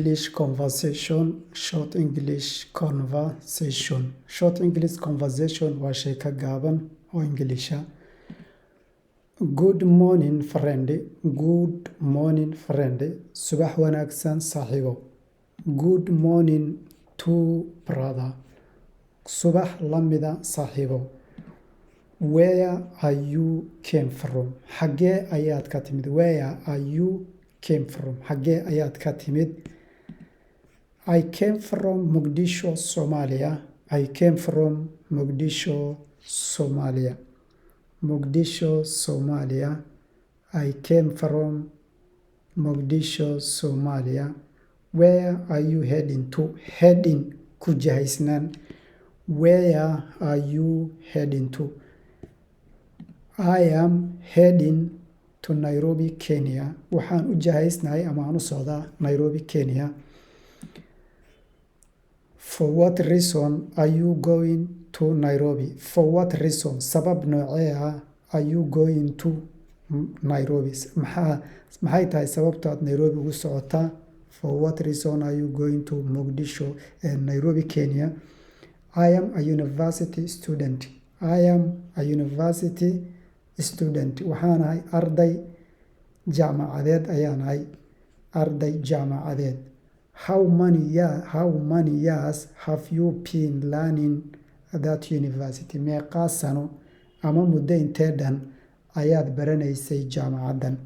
English conversation, short English conversation. Short English conversation waa sheeko gaaban oo English ah. Good morning friend. Good morning friend. Subax wanaagsan saaxiibo. Good morning to brother. Subax lamida saaxiibo. Where are you came from? Xagee ayaad ka timid? Where are you came from? Xagee ayaad ka timid? I came from Mogadishu, Somalia. I came from Mogadishu, Somalia. Mogadishu, Somalia. I came from Mogadishu, Somalia. Where are you heading to? Heading ku jahaysnaan. Where are you heading to? I am heading to Nairobi, Kenya. Waxaan u jahaysnahay ama aan u socdaa Nairobi, Kenya. For what reason are you going to Nairobi? For what reason? Sabab noocee ah are you going to Nairobi? Maxay tahay sababta aad Nairobi ugu socotaa? For what reason are you going to Mogadishu and Nairobi, Kenya? I am a university student. I am a university student. Waxaan ahay arday jaamacadeed ayaan ahay. Arday jaamacadeed. How many years have you been learning at that university? Meeqa sano ama muddo intee dhan ayaad baranaysay jaamacadan?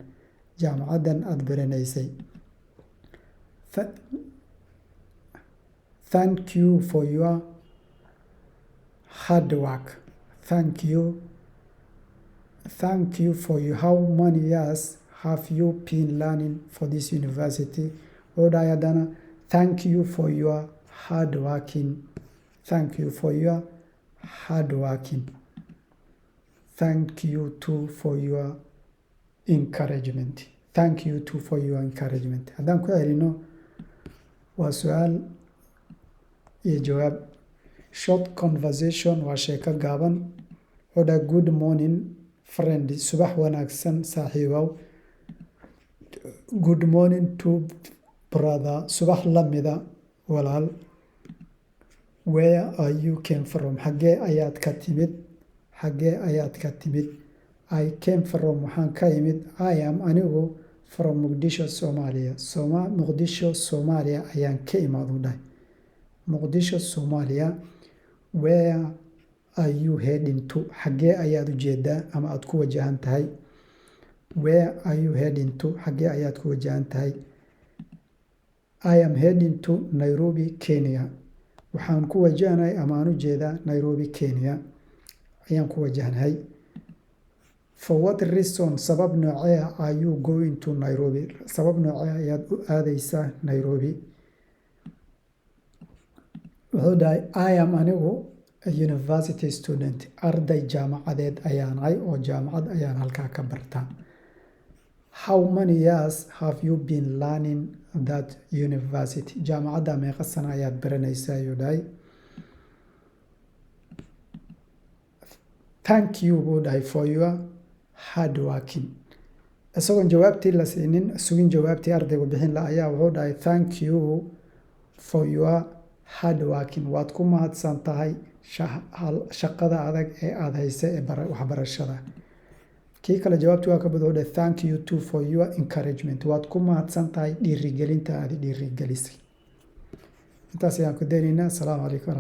Jaamacadan aad baranaysay. Thank you for your hard work. Thank you for your. How many years have you been learning for this university? Odayadana, thank you for your hard working. Thank you for your hard working. Thank you too for your encouragement. Thank you too for your encouragement. Haddaan ku celino waa su'aal iyo jawaab. Short conversation waa sheeko gaaban. Oda good morning friend. Subax wanaagsan saaxiibow. Good morning to brother. Subax lamida walaal. Where are you came from? Xagee ayaad ka timid? Xagee ayaad ka timid? I came from waxaan ka imid. I am anigu from Mogadishu, Somalia. Mogadishu, Somalia ayaan ka imaadu dhahay. Mogadishu, Somalia. Where are you heading to? Xagee ayaad u jeedaa ama aad ku wajahan tahay? Where are you heading to? Xagee ayaad ku wajahan tahay? I am heading to Nairobi, Kenya. Waxaan ku wajahanahay ama aan u jeedaa Nairobi, Kenya. Ayaan ku wajahanahay. For what reason? Sabab noocee are you going to Nairobi? Sabab noocee ayaad u aadaysaa Nairobi? Wuxuu dhahay I am anigu a university student. Arday jaamacadeed ayaan ahay oo jaamacad ayaan halkaa ka bartaa. How many years have you been learning that university? Jaamacadda meeqa sano ayaad baranaysaa ayuu dhahay. Thank you buu dhahay for your hard working. Isagoon jawaabtii la siinin, sugin jawaabtii ardaygu bixin la ayaa wuxuu dhahay thank you for your hard working. Waad ku mahadsan tahay shaqada adag ee aad haysa ee waxbarashada. Kii kale jawaabtu waa ka badooday thank you too for your encouragement. Waad ku mahadsan tahay dhiirigelinta aad dhiirigelisay. Intaas ayaan ku daynaynaa. Assalaamu calaykum.